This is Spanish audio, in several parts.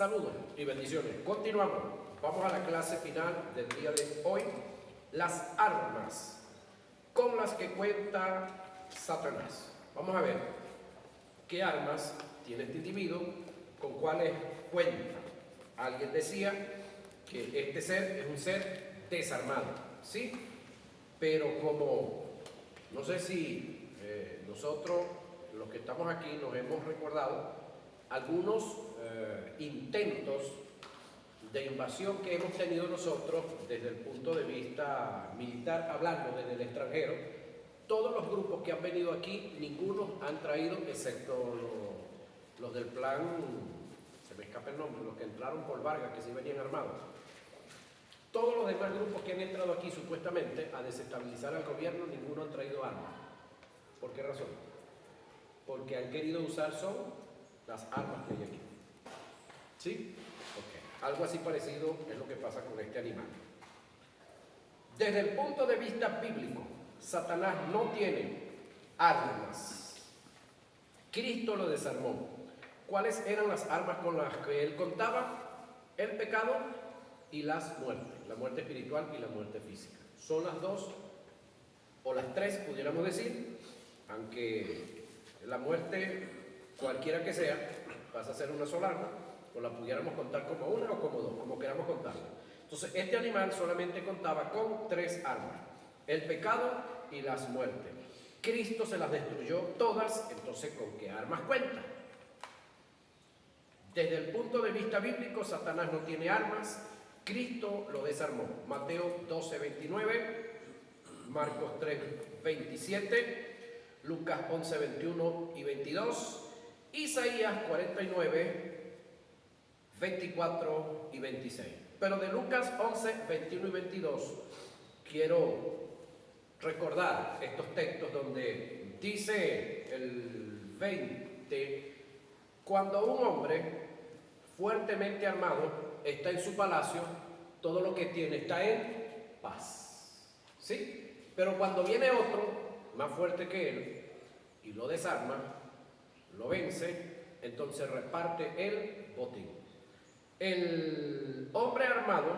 Saludos y bendiciones. Continuamos. Vamos a la clase final del día de hoy. Las armas con las que cuenta Satanás. Vamos a ver qué armas tiene este individuo, con cuáles cuenta. Alguien decía que este ser es un ser desarmado, ¿sí? Pero como, no sé si nosotros, los que estamos aquí, nos hemos recordado algunos intentos de invasión que hemos tenido nosotros desde el punto de vista militar, hablando desde el extranjero. Todos los grupos que han venido aquí, ninguno han traído, excepto los del plan, se me escapa el nombre, los que entraron por Vargas, que sí venían armados. Todos los demás grupos que han entrado aquí supuestamente a desestabilizar al gobierno, ninguno han traído armas. ¿Por qué razón? Porque han querido usar son las armas que hay aquí. ¿Sí? Ok. Algo así parecido es lo que pasa con este animal. Desde el punto de vista bíblico, Satanás no tiene armas. Cristo lo desarmó. ¿Cuáles eran las armas con las que él contaba? El pecado y las muertes. La muerte espiritual y la muerte física. Son las dos, o las tres, pudiéramos decir, aunque la muerte, cualquiera que sea, pasa a ser una sola arma, o la pudiéramos contar como una o como dos, como queramos contarla. Entonces, este animal solamente contaba con tres armas: el pecado y las muertes. Cristo se las destruyó todas, entonces, ¿con qué armas cuenta? Desde el punto de vista bíblico, Satanás no tiene armas, Cristo lo desarmó. Mateo 12:29, Marcos 3:27, Lucas 11:21 y 22, Isaías 49:24 y 26. Pero de Lucas 11:21 y 22 quiero recordar estos textos donde dice el 20: cuando un hombre fuertemente armado está en su palacio, todo lo que tiene está en paz. ¿Sí? Pero cuando viene otro más fuerte que él y lo desarma, lo vence, entonces reparte el botín. El hombre armado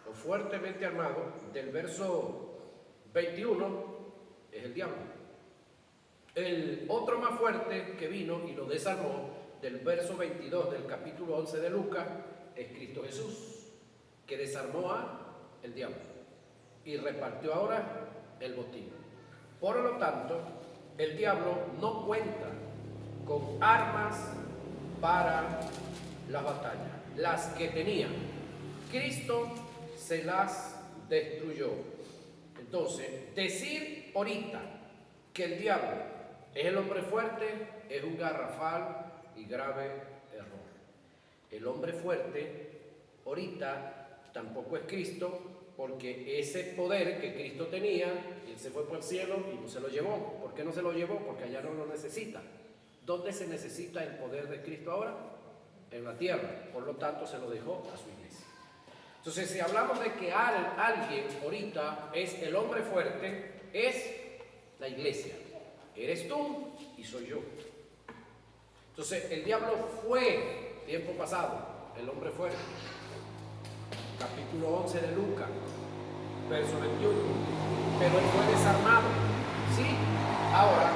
o fuertemente armado del verso 21 es el diablo. El otro más fuerte que vino y lo desarmó del verso 22 del capítulo 11 de Lucas es Cristo Jesús, que desarmó al diablo y repartió ahora el botín. Por lo tanto, el diablo no cuenta con armas para la batalla. Las que tenía, Cristo se las destruyó. Entonces, decir ahorita que el diablo es el hombre fuerte es un garrafal y grave error. El hombre fuerte ahorita tampoco es Cristo, porque ese poder que Cristo tenía, él se fue por el cielo y no se lo llevó. ¿Por qué no se lo llevó? Porque allá no lo necesita. ¿Dónde se necesita el poder de Cristo ahora? En la tierra. Por lo tanto, se lo dejó a su iglesia. Entonces, si hablamos de que alguien ahorita es el hombre fuerte, es la iglesia. Eres tú y soy yo. Entonces, el diablo fue, tiempo pasado, el hombre fuerte. Capítulo 11 de Lucas, verso 21. Pero él fue desarmado. ¿Sí? Ahora,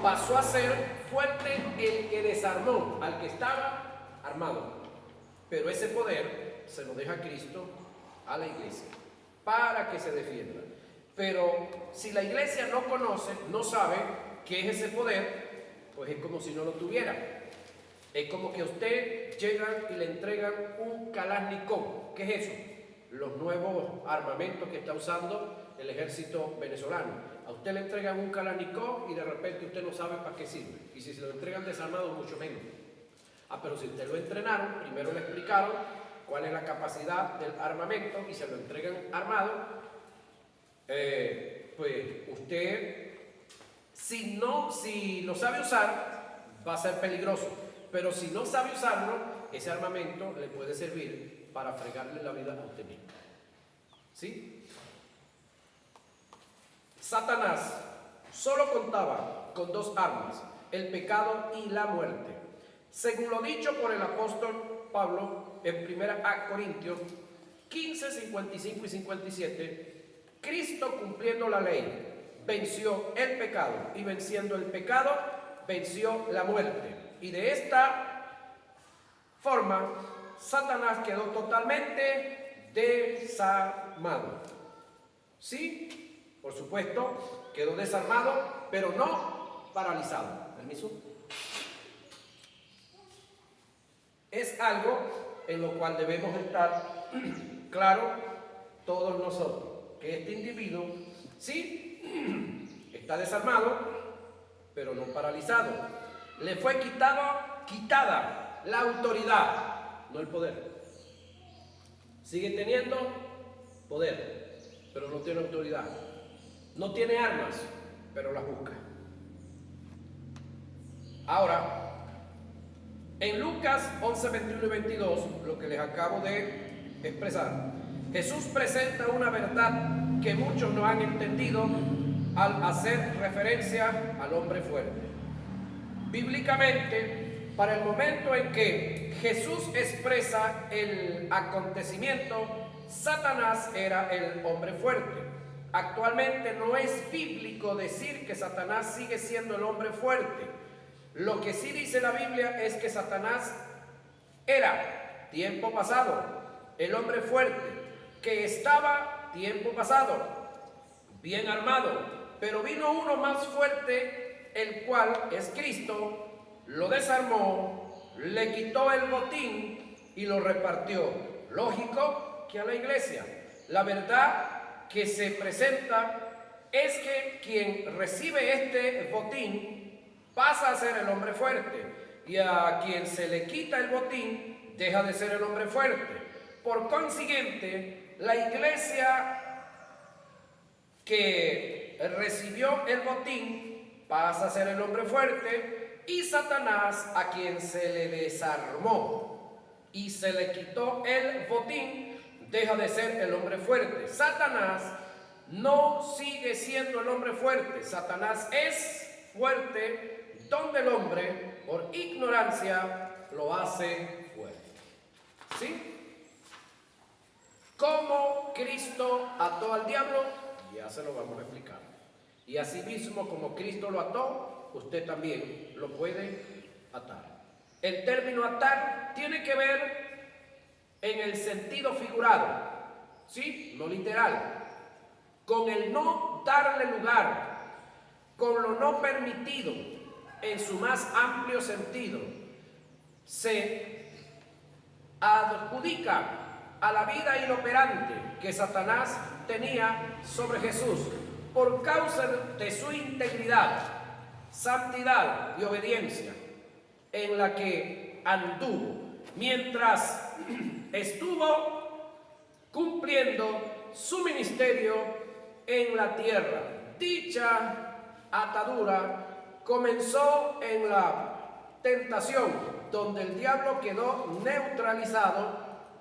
pasó a ser fuerte el que desarmó al que estaba armado. Pero ese poder se lo deja Cristo a la iglesia para que se defienda. Pero si la iglesia no conoce, no sabe qué es ese poder, pues es como si no lo tuviera. Es como que a usted llegan y le entregan un Kalashnikov. ¿Qué es eso? Los nuevos armamentos que está usando el ejército venezolano. A usted le entregan un Kalashnikov y de repente usted no sabe para qué sirve. Y si se lo entregan desarmado, mucho menos. Pero si usted lo entrenaron, primero le explicaron cuál es la capacidad del armamento y se lo entregan armado, pues usted, si lo sabe usar, va a ser peligroso. Pero si no sabe usarlo, ese armamento le puede servir para fregarle la vida a usted mismo. ¿Sí? Satanás solo contaba con dos armas: el pecado y la muerte. Según lo dicho por el apóstol Pablo en 1 Corintios 15, 55 y 57, Cristo cumpliendo la ley, venció el pecado y venciendo el pecado, venció la muerte. Y de esta forma, Satanás quedó totalmente desarmado. Sí, por supuesto, quedó desarmado, pero no paralizado. ¿Permiso? Es algo en lo cual debemos estar claro todos nosotros, que este individuo sí está desarmado, pero no paralizado. Le fue quitada la autoridad, no el poder. Sigue teniendo poder, pero no tiene autoridad. No tiene armas, pero las busca. Ahora, en Lucas 11, 21 y 22, lo que les acabo de expresar, Jesús presenta una verdad que muchos no han entendido al hacer referencia al hombre fuerte. Bíblicamente, para el momento en que Jesús expresa el acontecimiento, Satanás era el hombre fuerte. Actualmente no es bíblico decir que Satanás sigue siendo el hombre fuerte. Lo que sí dice la Biblia es que Satanás era, tiempo pasado, el hombre fuerte, que estaba, tiempo pasado, bien armado, pero vino uno más fuerte, el cual es Cristo, lo desarmó, le quitó el botín y lo repartió. Lógico que a la iglesia. La verdad que se presenta es que quien recibe este botín pasa a ser el hombre fuerte, y a quien se le quita el botín deja de ser el hombre fuerte. Por consiguiente, la iglesia que recibió el botín pasa a ser el hombre fuerte, y Satanás, a quien se le desarmó y se le quitó el botín, deja de ser el hombre fuerte. Satanás no sigue siendo el hombre fuerte. Satanás es fuerte donde el hombre, por ignorancia, lo hace fuerte. ¿Sí? ¿Cómo Cristo ató al diablo? Ya se lo vamos a explicar. Y asimismo, como Cristo lo ató, usted también lo puede atar. El término atar tiene que ver en el sentido figurado, ¿sí? No literal. Con el no darle lugar, con lo no permitido, en su más amplio sentido, se adjudica a la vida inoperante que Satanás tenía sobre Jesús por causa de su integridad, santidad y obediencia en la que anduvo mientras estuvo cumpliendo su ministerio en la tierra. Dicha atadura comenzó en la tentación, donde el diablo quedó neutralizado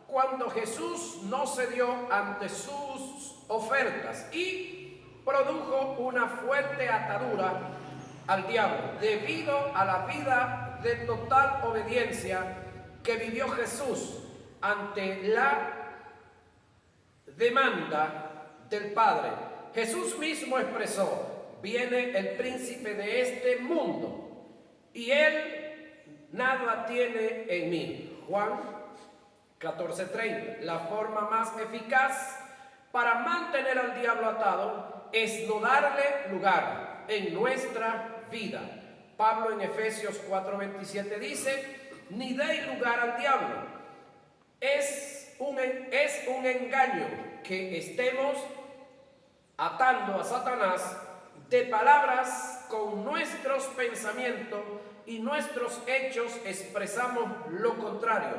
cuando Jesús no cedió ante sus ofertas y produjo una fuerte atadura al diablo debido a la vida de total obediencia que vivió Jesús ante la demanda del Padre. Jesús mismo expresó: viene el príncipe de este mundo y él nada tiene en mí. Juan 14:30. La forma más eficaz para mantener al diablo atado es no darle lugar en nuestra vida. Pablo en Efesios 4:27 dice: ni deis lugar al diablo. Es un engaño que estemos atando a Satanás de palabras. Con nuestros pensamientos y nuestros hechos expresamos lo contrario.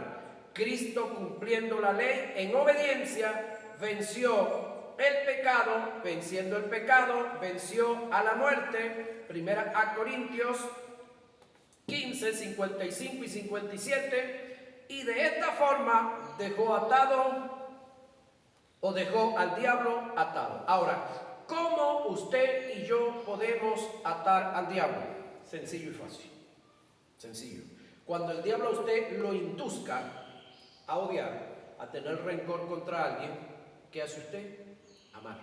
Cristo, cumpliendo la ley en obediencia, venció el pecado. Venciendo el pecado, venció a la muerte. 1 Corintios 15, 55 y 57. Y de esta forma dejó al diablo atado. Ahora, ¿cómo usted y yo podemos atar al diablo? Sencillo y fácil. Sencillo. Cuando el diablo a usted lo induzca a odiar, a tener rencor contra alguien, ¿qué hace usted? Amar.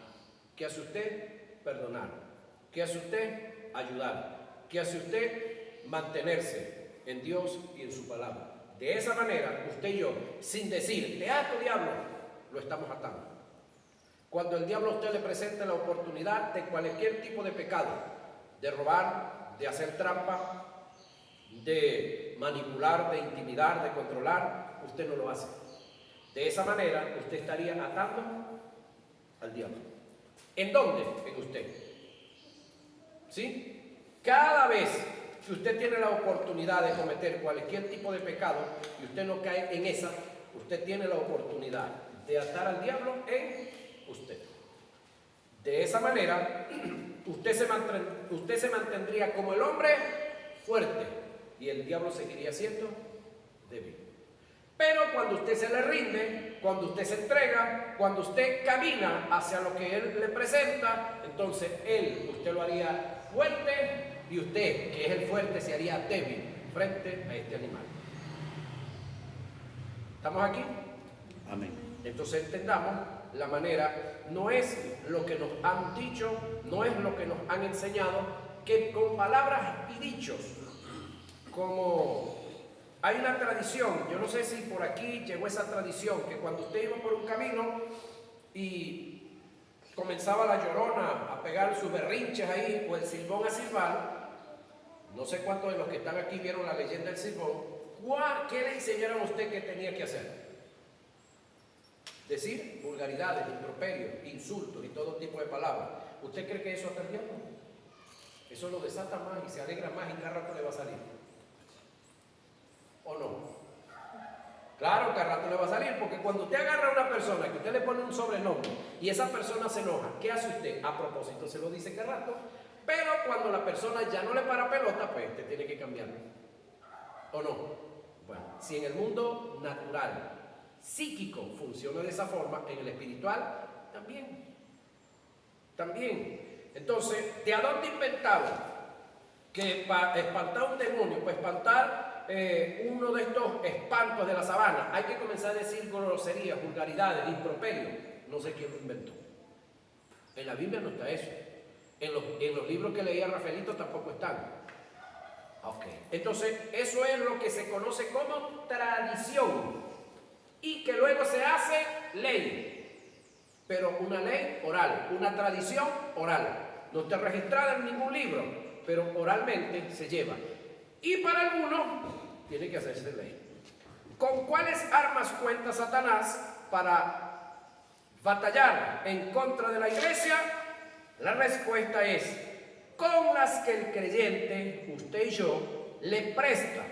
¿Qué hace usted? Perdonar. ¿Qué hace usted? Ayudar. ¿Qué hace usted? Mantenerse en Dios y en su palabra. De esa manera, usted y yo, sin decir, te ato, diablo, lo estamos atando. Cuando el diablo a usted le presenta la oportunidad de cualquier tipo de pecado, de robar, de hacer trampa, de manipular, de intimidar, de controlar, usted no lo hace. De esa manera, usted estaría atando al diablo. ¿En dónde? En usted. ¿Sí? Cada vez que usted tiene la oportunidad de cometer cualquier tipo de pecado y usted no cae en esa, usted tiene la oportunidad de atar al diablo en usted. De esa manera, usted se mantendría como el hombre fuerte y el diablo seguiría siendo débil. Pero cuando usted se le rinde, cuando usted se entrega, cuando usted camina hacia lo que él le presenta, entonces usted lo haría fuerte y usted, que es el fuerte, se haría débil frente a este animal. ¿Estamos aquí? Amén. Entonces entendamos la manera, no es lo que nos han dicho, no es lo que nos han enseñado, que con palabras y dichos, como hay una tradición, yo no sé si por aquí llegó esa tradición, que cuando usted iba por un camino y comenzaba la llorona a pegar sus berrinches ahí, o el silbón a silbar, no sé cuántos de los que están aquí vieron la leyenda del silbón, ¿qué le enseñaron a usted que tenía que hacer? Decir vulgaridades, improperios, insultos y todo tipo de palabras. ¿Usted cree que eso está bien? Eso lo desata más y se alegra más y cada rato le va a salir. ¿O no? Claro, cada rato le va a salir, porque cuando usted agarra a una persona que usted le pone un sobrenombre y esa persona se enoja, ¿qué hace usted? A propósito se lo dice cada rato, pero cuando la persona ya no le para pelota, pues usted tiene que cambiarlo. ¿O no? Bueno, si en el mundo natural, psíquico, funciona de esa forma, en el espiritual también. También. Entonces, ¿de a dónde inventaron que para espantar un demonio, para espantar uno de estos espantos de la sabana, hay que comenzar a decir groserías, vulgaridades, improperios? No sé quién lo inventó. En la Biblia no está eso. En los libros que leía Rafaelito tampoco están. Ok. Entonces, eso es lo que se conoce como tradición y que luego se hace ley, pero una ley oral, una tradición oral. No está registrada en ningún libro, pero oralmente se lleva. Y para algunos tiene que hacerse ley. ¿Con cuáles armas cuenta Satanás para batallar en contra de la iglesia? La respuesta es con las que el creyente, usted y yo, le presta,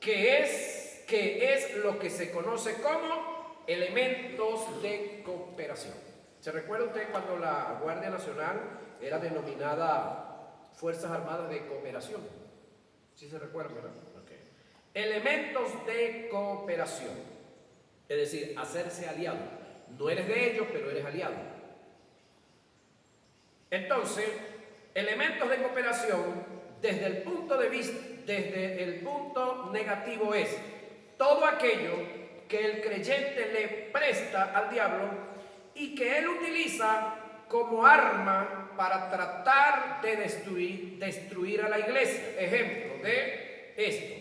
que es lo que se conoce como elementos de cooperación. ¿Se recuerda usted cuando la Guardia Nacional era denominada Fuerzas Armadas de Cooperación? ¿Sí se recuerda, verdad? Okay. Elementos de cooperación, es decir, hacerse aliado. No eres de ellos, pero eres aliado. Entonces, elementos de cooperación, desde el punto de vista, desde el punto negativo, es todo aquello que el creyente le presta al diablo y que él utiliza como arma para tratar de destruir a la iglesia. Ejemplo de esto: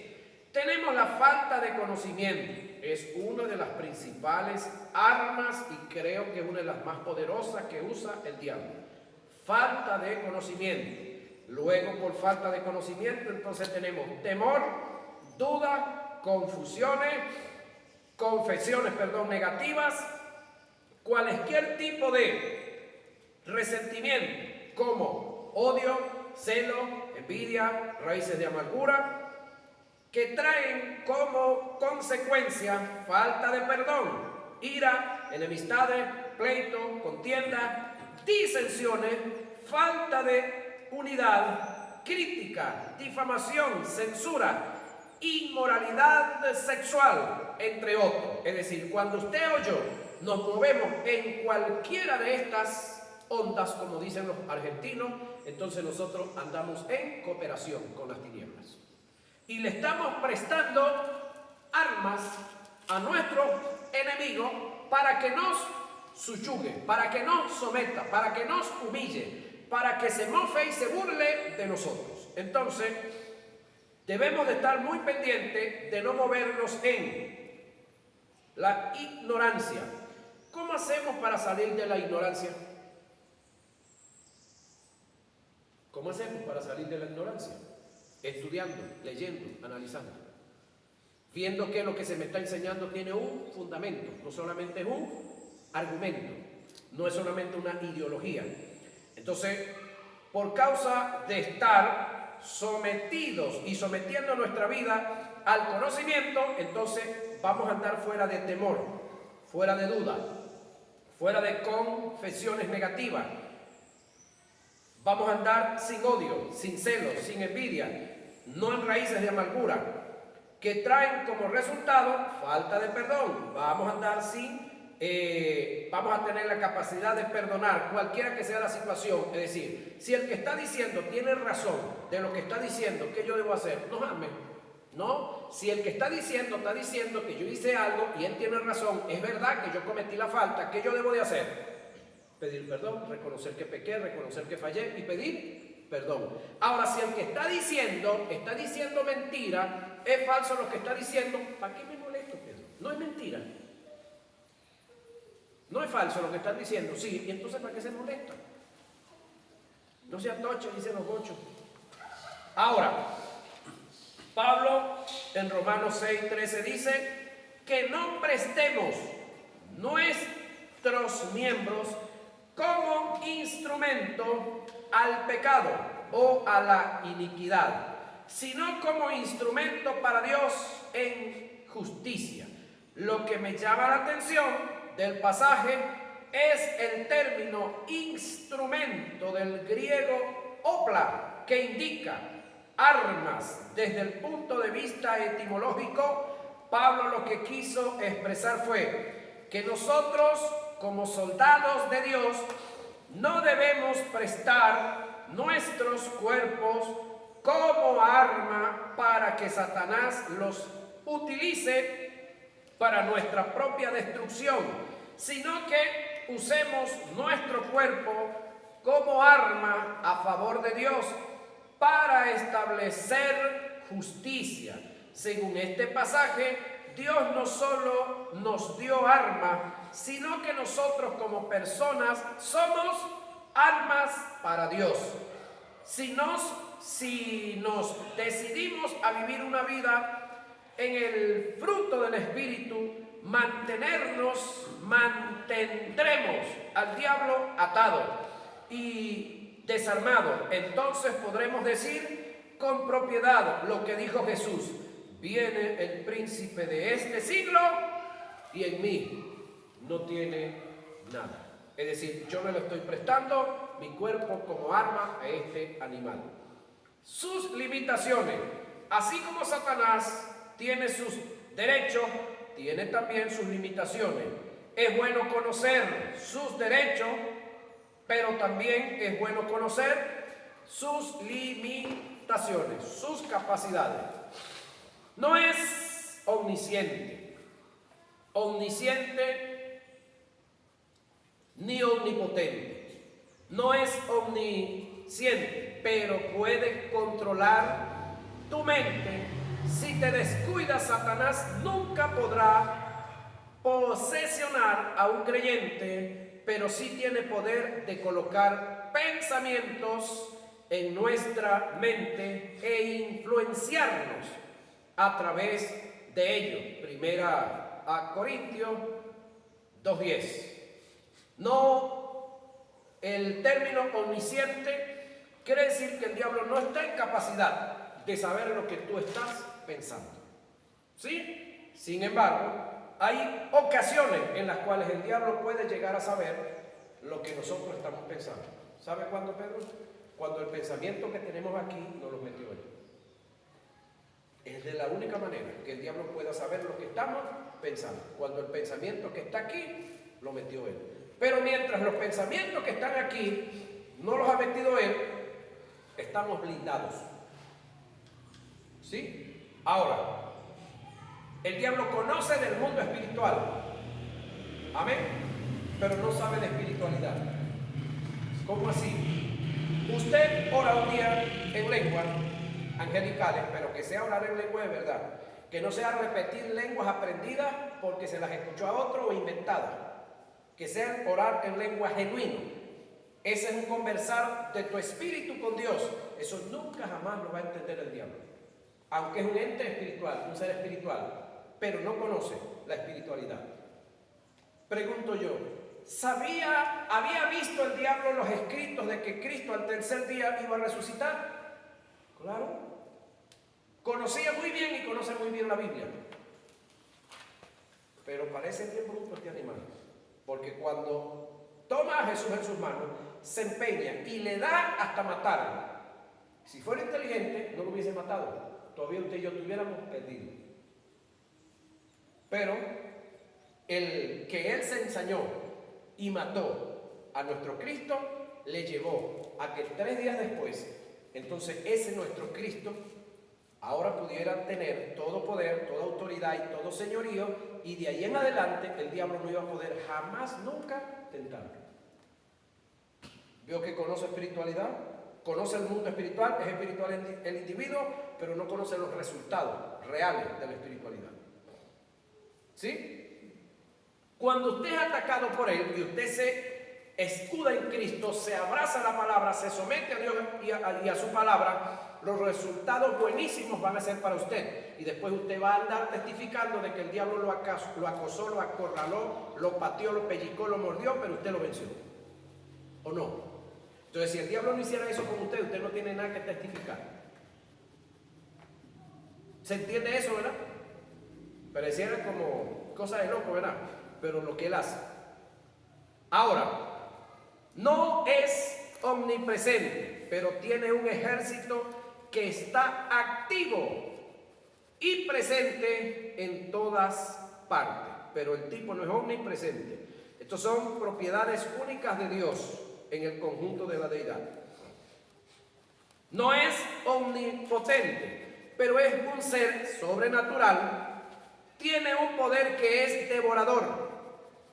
tenemos la falta de conocimiento. Es una de las principales armas y creo que es una de las más poderosas que usa el diablo. Falta de conocimiento. Luego, por falta de conocimiento, entonces tenemos temor, duda, confesiones negativas, cualquier tipo de resentimiento como odio, celo, envidia, raíces de amargura, que traen como consecuencia falta de perdón, ira, enemistades, pleito, contienda, disensiones, falta de unidad, crítica, difamación, censura, inmoralidad sexual, entre otros. Es decir, cuando usted o yo nos movemos en cualquiera de estas ondas, como dicen los argentinos, entonces nosotros andamos en cooperación con las tinieblas. Y le estamos prestando armas a nuestro enemigo para que nos subyugue, para que nos someta, para que nos humille, para que se mofe y se burle de nosotros. Entonces, debemos de estar muy pendientes de no movernos en la ignorancia. ¿Cómo hacemos para salir de la ignorancia? ¿Cómo hacemos para salir de la ignorancia? Estudiando, leyendo, analizando, viendo que lo que se me está enseñando tiene un fundamento, no solamente es un argumento, no es solamente una ideología. Entonces, por causa de estar sometidos y sometiendo nuestra vida al conocimiento, entonces vamos a andar fuera de temor, fuera de duda, fuera de confesiones negativas. Vamos a andar sin odio, sin celos, sin envidia, no en raíces de amargura, que traen como resultado falta de perdón. Vamos a andar vamos a tener la capacidad de perdonar cualquiera que sea la situación. Es decir, si el que está diciendo tiene razón de lo que está diciendo, ¿qué yo debo hacer? No amen. No, si el que está diciendo que yo hice algo y él tiene razón, es verdad que yo cometí la falta, ¿qué yo debo de hacer? Pedir perdón, reconocer que pequé, reconocer que fallé y pedir perdón. Ahora, si el que está diciendo mentira, es falso lo que está diciendo, ¿para qué me molesto, Pedro? No es mentira. No es falso lo que están diciendo, sí, y entonces ¿para qué se molesta? No se atoche, dicen los gochos. Ahora, Pablo en Romanos 6:13 dice que no prestemos nuestros miembros como instrumento al pecado o a la iniquidad, sino como instrumento para Dios en justicia. Lo que me llama la atención del pasaje es el término instrumento del griego opla, que indica armas. Desde el punto de vista etimológico, Pablo lo que quiso expresar fue que nosotros, como soldados de Dios, no debemos prestar nuestros cuerpos como arma para que Satanás los utilice para nuestra propia destrucción, sino que usemos nuestro cuerpo como arma a favor de Dios para establecer justicia. Según este pasaje, Dios no solo nos dio armas, sino que nosotros como personas somos armas para Dios. Si nos decidimos a vivir una vida en el fruto del Espíritu, mantendremos al diablo atado y desarmado. Entonces podremos decir con propiedad lo que dijo Jesús: viene el príncipe de este siglo y en mí no tiene nada. Es decir, yo no le estoy prestando mi cuerpo como arma a este animal. Sus limitaciones, así como Satanás tiene sus derechos, tiene también sus limitaciones. Es bueno conocer sus derechos, pero también es bueno conocer sus limitaciones, sus capacidades. No es omnisciente ni omnipotente. No es omnisciente, pero puede controlar tu mente. Si te descuidas, Satanás nunca podrá posesionar a un creyente, pero sí tiene poder de colocar pensamientos en nuestra mente e influenciarnos a través de ellos. Primera a Corintios 2:10. No, el término omnisciente quiere decir que el diablo no está en capacidad de saber lo que tú estás pensando. ¿Sí? Sin embargo, hay ocasiones en las cuales el diablo puede llegar a saber lo que nosotros estamos pensando. ¿Sabe cuándo, Pedro? Cuando el pensamiento que tenemos aquí nos lo metió él. Es de la única manera que el diablo pueda saber lo que estamos pensando. Cuando el pensamiento que está aquí lo metió él. Pero mientras los pensamientos que están aquí no los ha metido él, estamos blindados. ¿Sí? Ahora, El diablo conoce del mundo espiritual. Amén. Pero no sabe de espiritualidad. ¿Cómo así? Usted ora un día en lenguas angelicales, pero que sea orar en lengua de verdad. Que no sea repetir lenguas aprendidas porque se las escuchó a otro o inventadas. Que sea orar en lengua genuino. Ese es un conversar de tu espíritu con Dios. Eso nunca jamás lo va a entender el diablo. Aunque es un ente espiritual, un ser espiritual, pero no conoce la espiritualidad. Pregunto yo, ¿había visto el diablo los escritos de que Cristo al tercer día iba a resucitar? Claro. Conocía muy bien y conoce muy bien la Biblia. Pero parece bien bruto este animal. Porque cuando toma a Jesús en sus manos, se empeña y le da hasta matarlo. Si fuera inteligente, no lo hubiese matado. Todavía usted y yo estuviéramos perdidos. Pero el que él se ensañó y mató a nuestro Cristo, le llevó a que 3 días después, entonces ese nuestro Cristo ahora pudiera tener todo poder, toda autoridad y todo señorío, y de ahí en adelante el diablo no iba a poder jamás, nunca tentarlo. ¿Vio que conoce espiritualidad? Conoce el mundo espiritual, es espiritual el individuo, pero no conoce los resultados reales de la espiritualidad. ¿Sí? Cuando usted es atacado por él y usted se escuda en Cristo, se abraza a la palabra, se somete a Dios y a su palabra, los resultados buenísimos van a ser para usted. Y después usted va a andar testificando de que el diablo lo acosó, lo acorraló, lo pateó, lo pellizcó, lo mordió, pero usted lo venció. ¿O no? Entonces, si el diablo no hiciera eso con usted, usted no tiene nada que testificar. ¿Se entiende eso, verdad? Pareciera como cosa de loco, ¿verdad? Pero lo que él hace. Ahora, no es omnipresente, pero tiene un ejército que está activo y presente en todas partes. Pero el tipo no es omnipresente. Estas son propiedades únicas de Dios en el conjunto de la deidad. No es omnipotente, pero es un ser sobrenatural. Tiene un poder que es devorador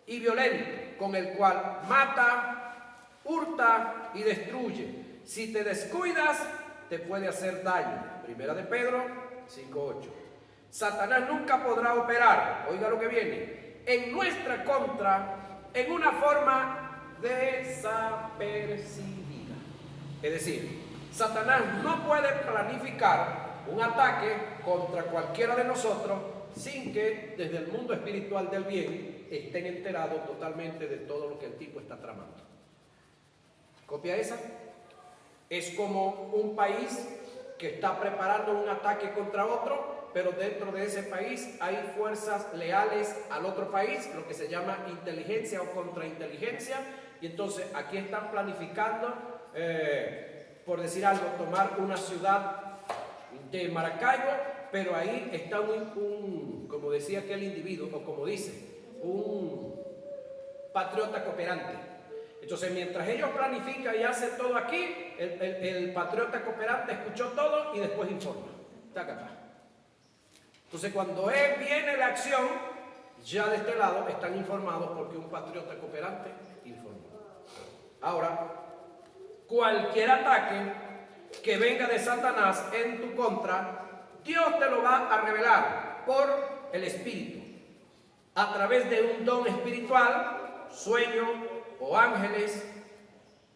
y violento, con el cual mata, hurta y destruye. Si te descuidas, te puede hacer daño. Primera de Pedro 5:8. Satanás nunca podrá operar, oiga lo que viene, en nuestra contra en una forma desapercibida. Es decir, Satanás no puede planificar un ataque contra cualquiera de nosotros sin que desde el mundo espiritual del bien estén enterados totalmente de todo lo que el tipo está tramando. ¿Copia esa? Es como un país que está preparando un ataque contra otro, pero dentro de ese país hay fuerzas leales al otro país, lo que se llama inteligencia o contrainteligencia, y entonces aquí están planificando, por decir algo, tomar una ciudad de Maracaibo, pero ahí está como decía aquel individuo, o como dice, un patriota cooperante. Entonces, mientras ellos planifican y hacen todo aquí, el patriota cooperante escuchó todo y después informa. Entonces, cuando viene la acción, ya de este lado están informados porque un patriota cooperante informa. Ahora, cualquier ataque que venga de Satanás en tu contra, Dios te lo va a revelar por el Espíritu, a través de un don espiritual, sueño o ángeles.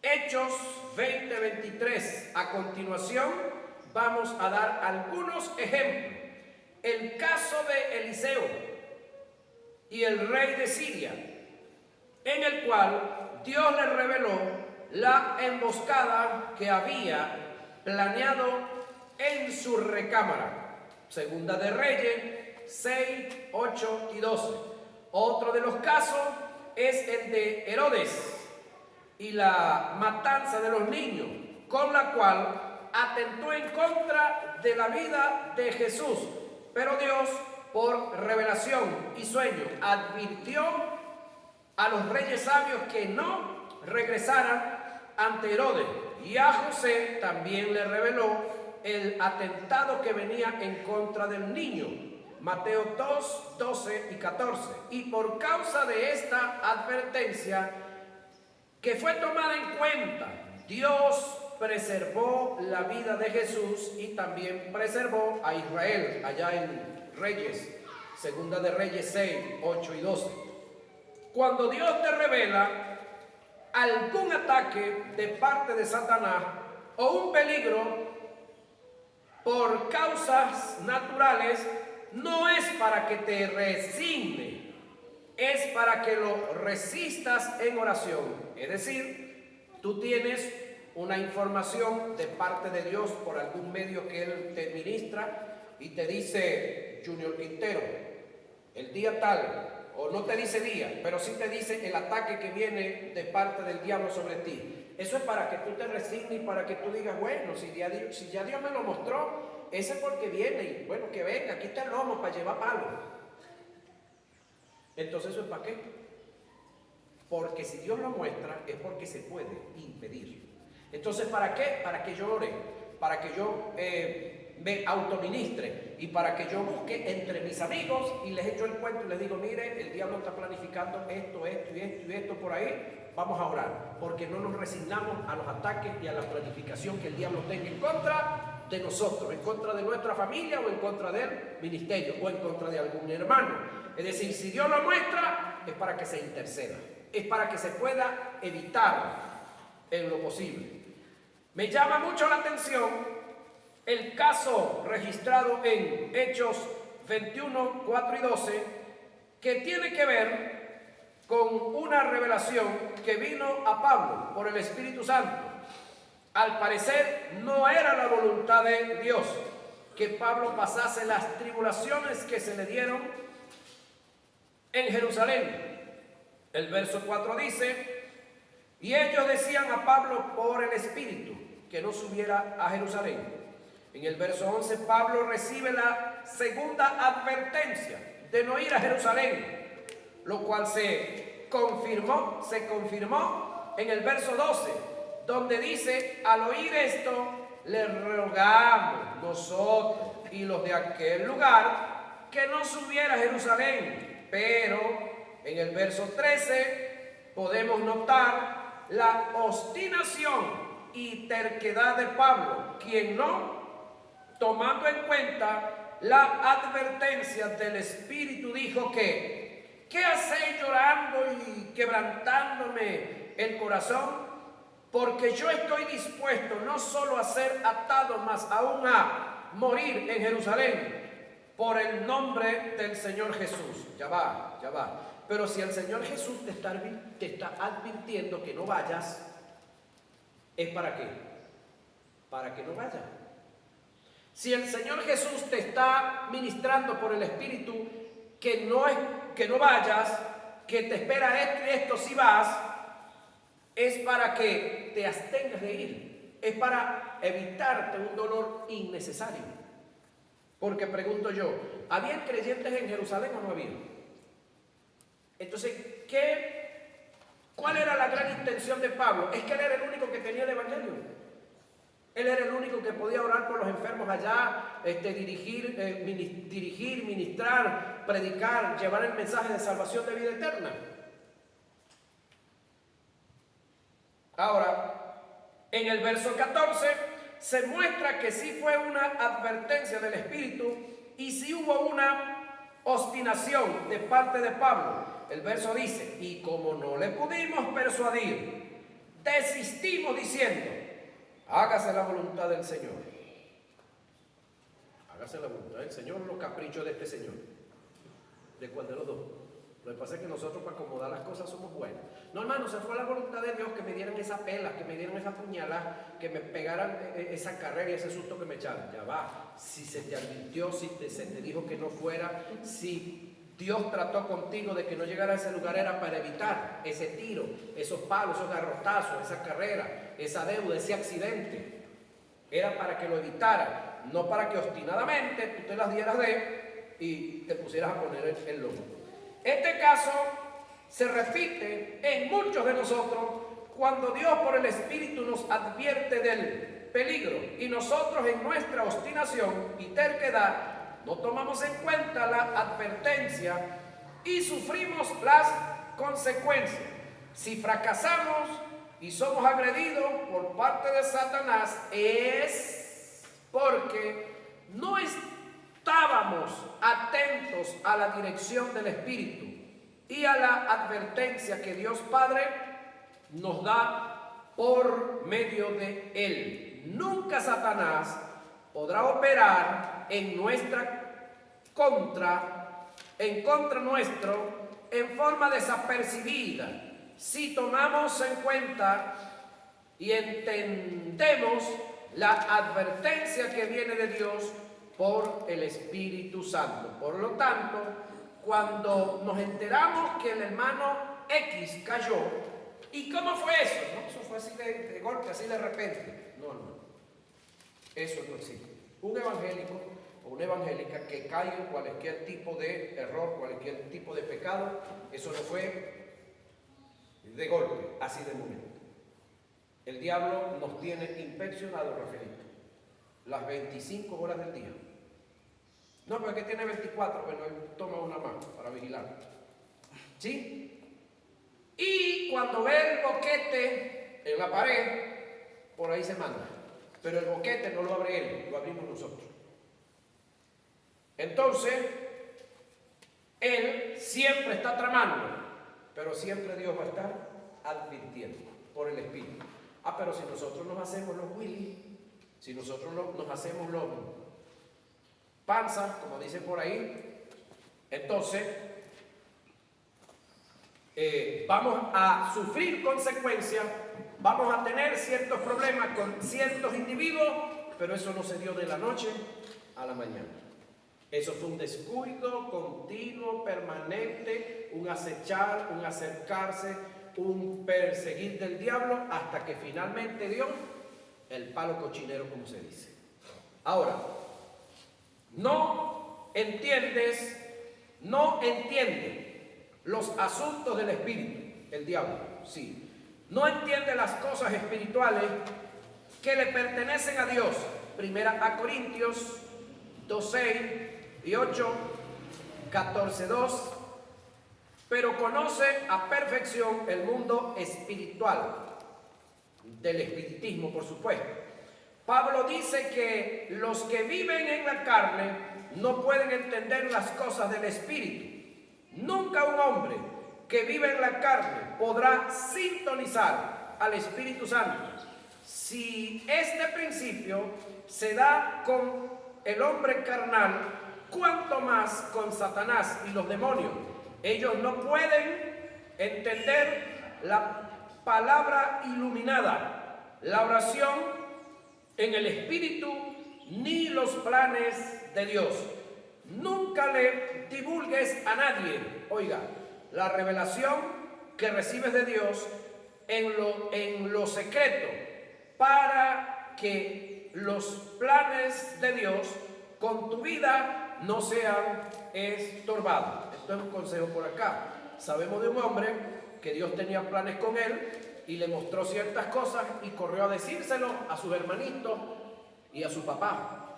Hechos 20:23. A continuación vamos a dar algunos ejemplos. El caso de Eliseo y el rey de Siria, en el cual Dios le reveló la emboscada que había planeado en su recámara. Segunda de Reyes 6, 8 y 12. Otro de los casos es el de Herodes y la matanza de los niños, con la cual atentó en contra de la vida de Jesús. Pero Dios, por revelación y sueño, advirtió a los reyes sabios que no regresaran ante Herodes. Y a José también le reveló el atentado que venía en contra del niño. Mateo 2, 12 y 14. Y por causa de esta advertencia que fue tomada en cuenta, Dios preservó la vida de Jesús y también preservó a Israel, allá en Reyes, Segunda de Reyes 6, 8 y 12. Cuando Dios te revela algún ataque de parte de Satanás o un peligro por causas naturales, no es para que te resigne, es para que lo resistas en oración. Es decir, tú tienes una información de parte de Dios por algún medio que Él te ministra y te dice: Junior Quintero, el día tal, o no te dice día, pero sí te dice el ataque que viene de parte del diablo sobre ti. Eso es para que tú te resignes y para que tú digas: bueno, si ya Dios me lo mostró, ese es porque viene, y bueno, que venga, aquí está el lomo para llevar palo. Entonces, ¿eso es para qué? Porque si Dios lo muestra, es porque se puede impedir. Entonces, ¿para qué? Para que yo ore, para que yo me autoministre y para que yo busque entre mis amigos y les echo el cuento y les digo: mire, el diablo está planificando esto, esto y esto y esto por ahí, vamos a orar, porque no nos resignamos a los ataques y a la planificación que el diablo tenga en contra de nosotros, en contra de nuestra familia o en contra del ministerio o en contra de algún hermano. Es decir, si Dios lo muestra, es para que se interceda, es para que se pueda evitar en lo posible. Me llama mucho la atención el caso registrado en Hechos 21, 4 y 12, que tiene que ver con una revelación que vino a Pablo por el Espíritu Santo. Al parecer no era la voluntad de Dios que Pablo pasase las tribulaciones que se le dieron en Jerusalén. El verso 4 dice: y ellos decían a Pablo por el Espíritu que no subiera a Jerusalén. En el verso 11 Pablo recibe la segunda advertencia de no ir a Jerusalén, lo cual se confirmó en el verso 12, donde dice: al oír esto, le rogamos nosotros y los de aquel lugar que no subiera a Jerusalén. Pero en el verso 13 podemos notar la obstinación y terquedad de Pablo, quien no, tomando en cuenta la advertencia del Espíritu, dijo que: ¿qué hacéis llorando y quebrantándome el corazón? Porque yo estoy dispuesto no solo a ser atado, mas aún a morir en Jerusalén por el nombre del Señor Jesús. Ya va. Pero si el Señor Jesús te está advirtiendo que no vayas, ¿es para qué? Para que no vayas. Si el Señor Jesús te está ministrando por el Espíritu que no vayas, que te espera esto y esto si vas, es para que te abstengas de ir, es para evitarte un dolor innecesario. Porque pregunto yo, ¿habían creyentes en Jerusalén o no había? Entonces, ¿cuál era la gran intención de Pablo? Es que él era el único que tenía el evangelio. Él era el único que podía orar por los enfermos allá, dirigir, ministrar, predicar, llevar el mensaje de salvación de vida eterna. Ahora, en el verso 14 se muestra que sí fue una advertencia del Espíritu y sí hubo una obstinación de parte de Pablo. El verso dice: y como no le pudimos persuadir, desistimos diciendo: hágase la voluntad del Señor. Hágase la voluntad del Señor, los caprichos de este Señor. ¿De cuál de los dos? Lo que pasa es que nosotros, para acomodar las cosas, somos buenos. No, hermano, se fue la voluntad de Dios que me dieran esa pela, que me dieran esa puñalada, que me pegaran esa carrera y ese susto que me echaron. Ya va. Si se te advirtió, si se te dijo que no fuera, si Dios trató contigo de que no llegara a ese lugar, era para evitar ese tiro, esos palos, esos garrotazos, esa carrera, esa deuda, ese accidente. Era para que lo evitara, no para que obstinadamente tú te las dieras y te pusieras a poner el lomo. Este caso se repite en muchos de nosotros cuando Dios por el Espíritu nos advierte del peligro y nosotros en nuestra obstinación y terquedad no tomamos en cuenta la advertencia y sufrimos las consecuencias. Si fracasamos y somos agredidos por parte de Satanás, es porque no estábamos atentos a la dirección del Espíritu y a la advertencia que Dios Padre nos da por medio de Él. Nunca Satanás podrá operar en nuestra contra, en contra nuestro, en forma desapercibida, si tomamos en cuenta y entendemos la advertencia que viene de Dios por el Espíritu Santo. Por lo tanto, cuando nos enteramos que el hermano X cayó, ¿y cómo fue eso? No, eso fue así de golpe, así de repente. No, no. Eso no existe. Un evangélico o una evangélica que caiga en cualquier tipo de error, cualquier tipo de pecado, eso no fue de golpe, así de momento. El diablo nos tiene inspeccionado, Rafaelito, las 25 horas del día. No, porque tiene 24, bueno, él toma una más para vigilar. ¿Sí? Y cuando ve el boquete en la pared, por ahí se manda. Pero el boquete no lo abre él, lo abrimos nosotros. Entonces, él siempre está tramando, pero siempre Dios va a estar advirtiendo por el Espíritu. Ah, pero si nosotros nos hacemos los Willy, si nosotros nos hacemos los panzas, como dicen por ahí, entonces vamos a sufrir consecuencias, vamos a tener ciertos problemas con ciertos individuos, pero eso no se dio de la noche a la mañana. Eso fue un descuido continuo, permanente, un acechar, un acercarse, un perseguir del diablo, hasta que finalmente dio el palo cochinero, como se dice. Ahora, no entiende los asuntos del espíritu, el diablo, sí. No entiende las cosas espirituales que le pertenecen a Dios. Primera a Corintios 2:6 y 8, 14:2. Pero conoce a perfección el mundo espiritual, del espiritismo, por supuesto. Pablo dice que los que viven en la carne no pueden entender las cosas del espíritu. Nunca un hombre que vive en la carne podrá sintonizar al Espíritu Santo. Si este principio se da con el hombre carnal, cuanto más con Satanás y los demonios. Ellos no pueden entender la palabra iluminada, la oración en el Espíritu, ni los planes de Dios. Nunca le divulgues a nadie, oiga, la revelación que recibes de Dios en lo secreto, para que los planes de Dios con tu vida no sean estorbados. Esto es un consejo por acá. Sabemos de un hombre que Dios tenía planes con él y le mostró ciertas cosas y corrió a decírselo a sus hermanitos y a su papá.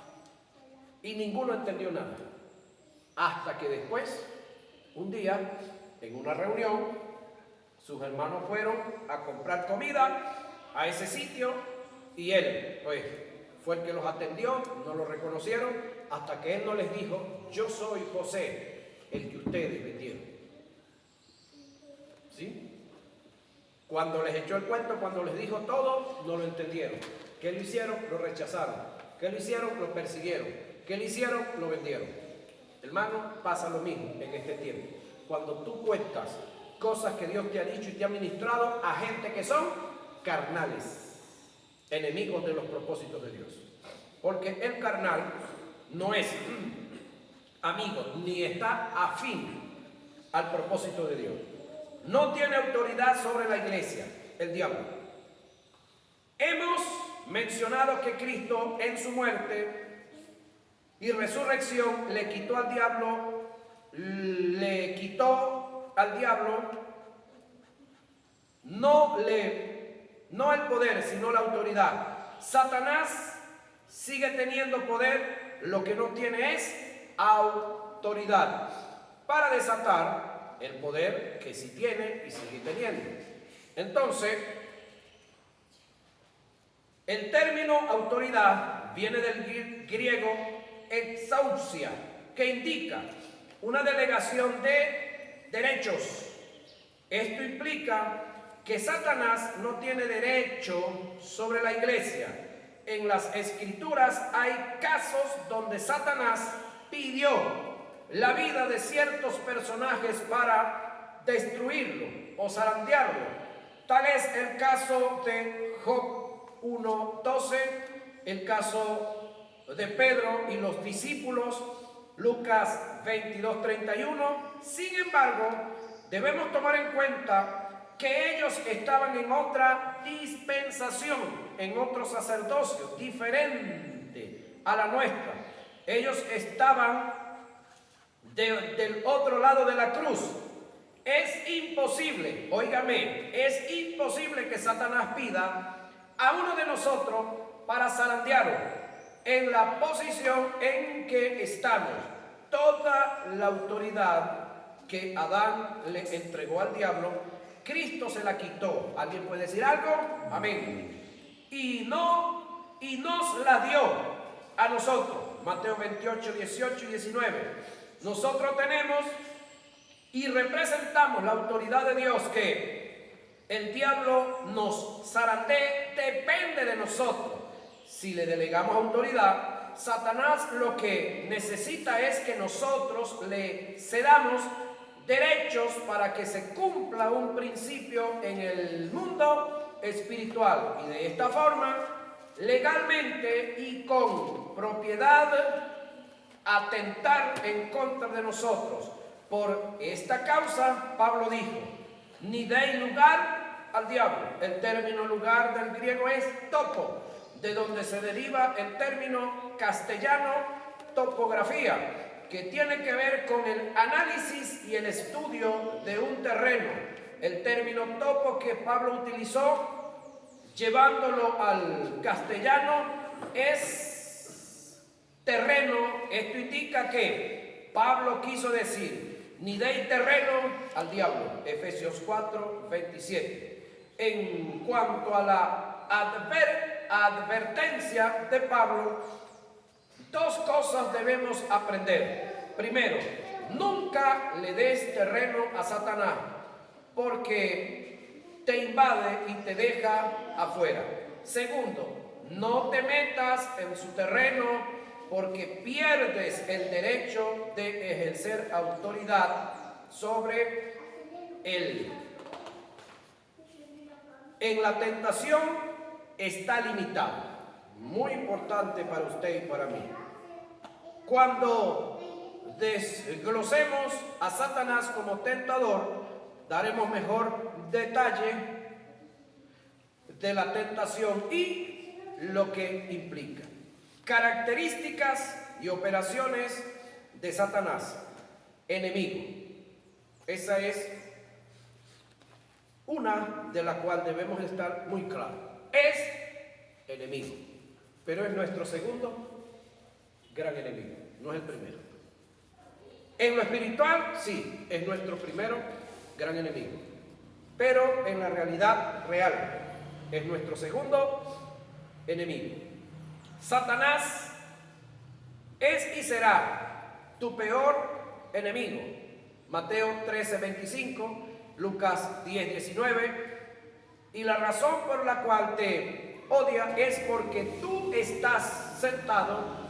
Y ninguno entendió nada. Hasta que después, un día, en una reunión, sus hermanos fueron a comprar comida a ese sitio y él, pues, fue el que los atendió, no lo reconocieron, hasta que él no les dijo: yo soy José, el que ustedes vendieron. ¿Sí? Cuando les echó el cuento, cuando les dijo todo, no lo entendieron. ¿Qué le hicieron? Lo rechazaron. ¿Qué le hicieron? Lo persiguieron. ¿Qué le hicieron? Lo vendieron. Hermano, pasa lo mismo en este tiempo. Cuando tú cuentas cosas que Dios te ha dicho y te ha ministrado a gente que son carnales, enemigos de los propósitos de Dios. Porque el carnal no es amigo, ni está afín al propósito de Dios. No tiene autoridad sobre la iglesia, el diablo. Hemos mencionado que Cristo en su muerte y resurrección le quitó al diablo no el poder, sino la autoridad. Satanás sigue teniendo poder, lo que no tiene es autoridad para desatar el poder que sí tiene y sigue teniendo. Entonces, el término autoridad viene del griego exousia, que indica una delegación de derechos. Esto implica que Satanás no tiene derecho sobre la iglesia. En las escrituras hay casos donde Satanás pidió la vida de ciertos personajes para destruirlo o zarandearlo. Tal es el caso de Job 1:12, el caso de Pedro y los discípulos, Lucas 22:31. Sin embargo, debemos tomar en cuenta que ellos estaban en otra dispensación, en otro sacerdocio diferente a la nuestra. Ellos estaban del otro lado de la cruz. Es imposible, óigame, es imposible que Satanás pida a uno de nosotros para zarandearlo en la posición en que estamos. Toda la autoridad que Adán le entregó al diablo, Cristo se la quitó. ¿Alguien puede decir algo? Amén. Y nos la dio a nosotros. Mateo 28, 18 y 19. Nosotros tenemos y representamos la autoridad de Dios. Que el diablo nos zarandee depende de nosotros. Si le delegamos autoridad, Satanás lo que necesita es que nosotros le cedamos derechos para que se cumpla un principio en el mundo espiritual. Y de esta forma, legalmente y con propiedad, atentar en contra de nosotros. Por esta causa, Pablo dijo, ni deis lugar al diablo. El término lugar del griego es topo, de donde se deriva el término castellano topografía, que tiene que ver con el análisis y el estudio de un terreno. El término topo que Pablo utilizó, llevándolo al castellano, es terreno. Esto indica que Pablo quiso decir, ni deis terreno al diablo. Efesios 4, 27. En cuanto a la advertencia de Pablo, dos cosas debemos aprender. Primero, nunca le des terreno a Satanás, porque te invade y te deja afuera. Segundo, no te metas en su terreno, porque pierdes el derecho de ejercer autoridad sobre él. En la tentación está limitado. Muy importante para usted y para mí. Cuando desglosemos a Satanás como tentador, daremos mejor detalle de la tentación y lo que implica. Características y operaciones de Satanás, enemigo. Esa es una de la cual debemos estar muy claros. Es enemigo, pero es nuestro segundo gran enemigo, no es el primero. En lo espiritual, sí, es nuestro primero gran enemigo, pero en la realidad real es nuestro segundo enemigo. Satanás es y será tu peor enemigo. Mateo 13, 25, Lucas 10, 19. Y la razón por la cual te odia es porque tú estás sentado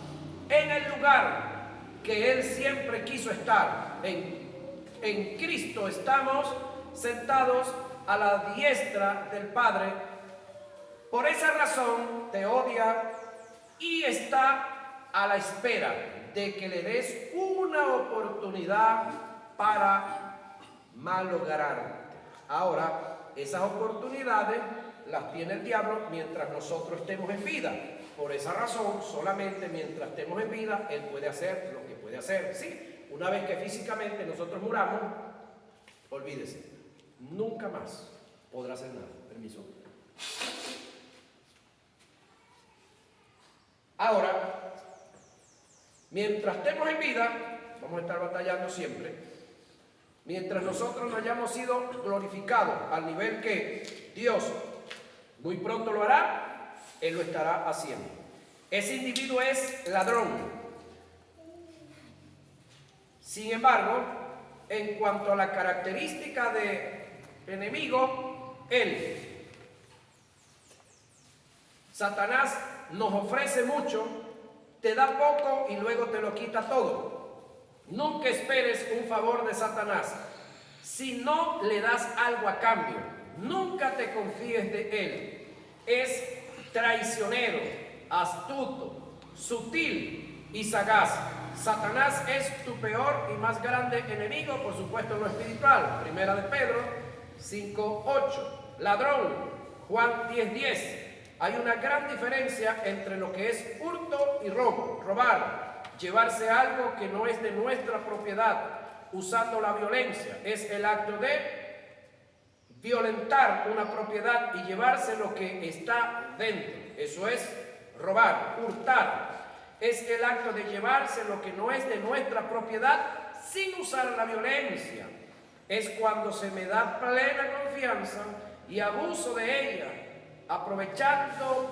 en el lugar que él siempre quiso estar. En Cristo estamos sentados a la diestra del Padre. Por esa razón te odia y está a la espera de que le des una oportunidad para malograrte. Ahora, esas oportunidades las tiene el diablo mientras nosotros estemos en vida. Por esa razón, solamente mientras estemos en vida, él puede hacer lo que puede hacer. Sí, una vez que físicamente nosotros muramos, olvídese, nunca más podrá hacer nada. Permiso. Ahora, Mientras estemos en vida, vamos a estar batallando siempre. Mientras nosotros no hayamos sido glorificados al nivel que Dios muy pronto lo hará, Él lo estará haciendo. Ese individuo es ladrón. Sin embargo, en cuanto a la característica de enemigo, Satanás nos ofrece mucho, te da poco y luego te lo quita todo. Nunca esperes un favor de Satanás si no le das algo a cambio. Nunca te confíes de él. Es traicionero, astuto, sutil y sagaz. Satanás es tu peor y más grande enemigo, por supuesto en lo espiritual. Primera de Pedro 5:8. Ladrón, Juan 10:10. Hay una gran diferencia entre lo que es hurto y robo. Robar, llevarse algo que no es de nuestra propiedad, usando la violencia. Es el acto de violentar una propiedad y llevarse lo que está dentro. Eso es robar. Hurtar es el acto de llevarse lo que no es de nuestra propiedad sin usar la violencia. Es cuando se me da plena confianza y abuso de ella, aprovechando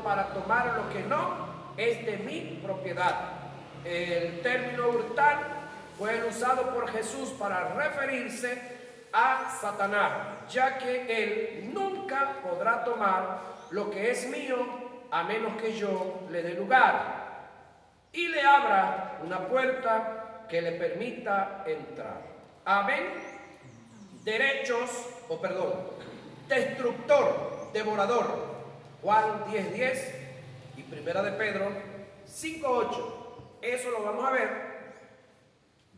para tomar lo que no es de mi propiedad. El término hurtar fue usado por Jesús para referirse a Satanás, ya que él nunca podrá tomar lo que es mío a menos que yo le dé lugar y le abra una puerta que le permita entrar. Amén. Destructor, devorador. Juan 10:10 y Primera de Pedro 5:8. Eso lo vamos a ver,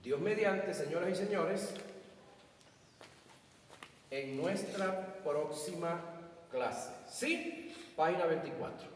Dios mediante, señoras y señores, en nuestra próxima clase. ¿Sí? Página 24.